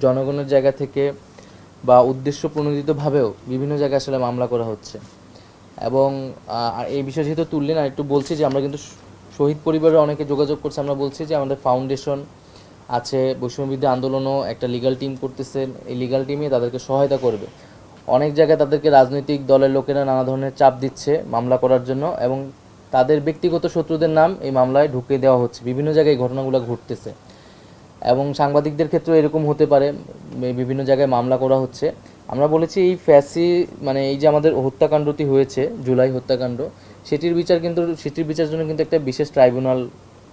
জনগণের জায়গা থেকে বা উদ্দেশ্য প্রণোদিতভাবেও বিভিন্ন জায়গায় আসলে মামলা করা হচ্ছে। এবং এই বিষয় যেহেতু তুললেন, আর একটু বলছি যে আমরা কিন্তু শহীদ পরিবারের অনেকে যোগাযোগ করছে। আমরা বলছি যে আমাদের ফাউন্ডেশন আছে, বৈষম্যবিরোধী আন্দোলনও একটা লিগ্যাল টিম করতেছেন, এই লিগ্যাল টিমই তাদেরকে সহায়তা করবে। অনেক জায়গায় তাদেরকে রাজনৈতিক দলের লোকেরা নানা ধরনের চাপ দিচ্ছে মামলা করার জন্য, এবং তাদের ব্যক্তিগত শত্রুদের নাম এই মামলায় ঢুকিয়ে দেওয়া হচ্ছে। বিভিন্ন জায়গায় এই ঘটনাগুলো ঘটতেছে, এবং সাংবাদিকদের ক্ষেত্রেও এরকম হতে পারে, বিভিন্ন জায়গায় মামলা করা হচ্ছে। আমরা বলেছি এই মানে এই যে আমাদের হত্যাকাণ্ডটি হয়েছে, জুলাই হত্যাকাণ্ড, সেটির বিচার জন্য কিন্তু একটা বিশেষ ট্রাইব্যুনাল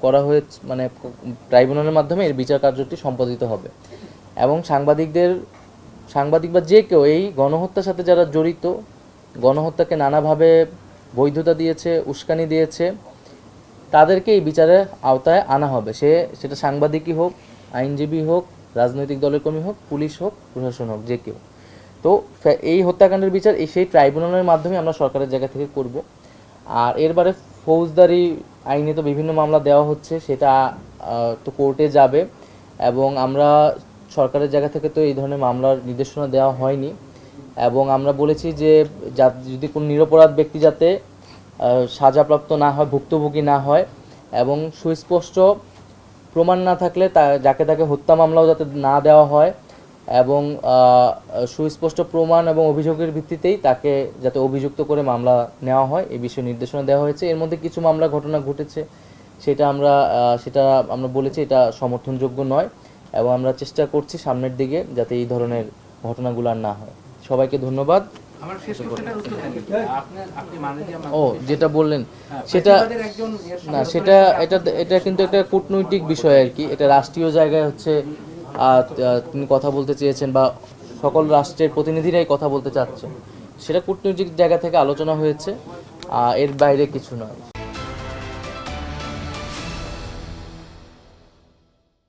করা হয়েছে, মানে ট্রাইব্যুনালের মাধ্যমে এর বিচার কার্যটি সম্পাদিত হবে। এবং সাংবাদিক বা যে কেউ এই গণহত্যার সাথে যারা জড়িত, গণহত্যাকে নানাভাবে বৈধতা দিয়েছে, উস্কানি দিয়েছে, তাদেরকে এই বিচারের আওতায় আনা হবে। সেটা সাংবাদিকই হোক, আইনজীবী হোক, রাজনৈতিক দলের কর্মী হোক, পুলিশ হোক, প্রশাসন হোক, যে কেউ। তো এই হত্যাকাণ্ডের বিচার সেই ট্রাইব্যুনালের মাধ্যমে আমরা সরকারের জায়গা থেকে করব। আর এরবারে ফৌজদারি আইনে তো বিভিন্ন মামলা দেওয়া হচ্ছে, সেটা তো কোর্টে যাবে, এবং আমরা সরকারের জায়গা থেকে তো এই ধরনের মামলার নির্দেশনা দেওয়া হয়নি। এবং আমরা বলেছি যে যদি কোনো নিরপরাধ ব্যক্তি যাতে সাজাপ্রাপ্ত না হয়, ভুক্তভোগী না হয়, এবং সুস্পষ্ট প্রমাণ না থাকলে যাকে তাকে হত্যা মামলাও যাতে না দেওয়া হয়, এবং সুস্পষ্ট প্রমাণ এবং অভিযোগের ভিত্তিতেই তাকে যাতে অভিযুক্ত করে মামলা নেওয়া হয়, এই বিষয়ে নির্দেশনা দেওয়া হয়েছে। এর মধ্যে কিছু মামলা ঘটনা ঘটেছে, সেটা আমরা বলেছি এটা সমর্থনযোগ্য নয়, এবং আমরা চেষ্টা করছি সামনের দিকে যাতে এই ধরনের ঘটনাগুলো আর না হয়। সবাইকে ধন্যবাদ। যেটা বললেন সেটা না, এটা কিন্তু একটা কূটনৈতিক বিষয় আর কি। এটা রাষ্ট্রীয় জায়গায় হচ্ছে তিনি কথা বলতে চেয়েছেন, বা সকল রাষ্ট্রের প্রতিনিধিরাই কথা বলতে চাচ্ছেন, সেটা কূটনৈতিক জায়গা থেকে আলোচনা হয়েছে, এর বাইরে কিছু নয়।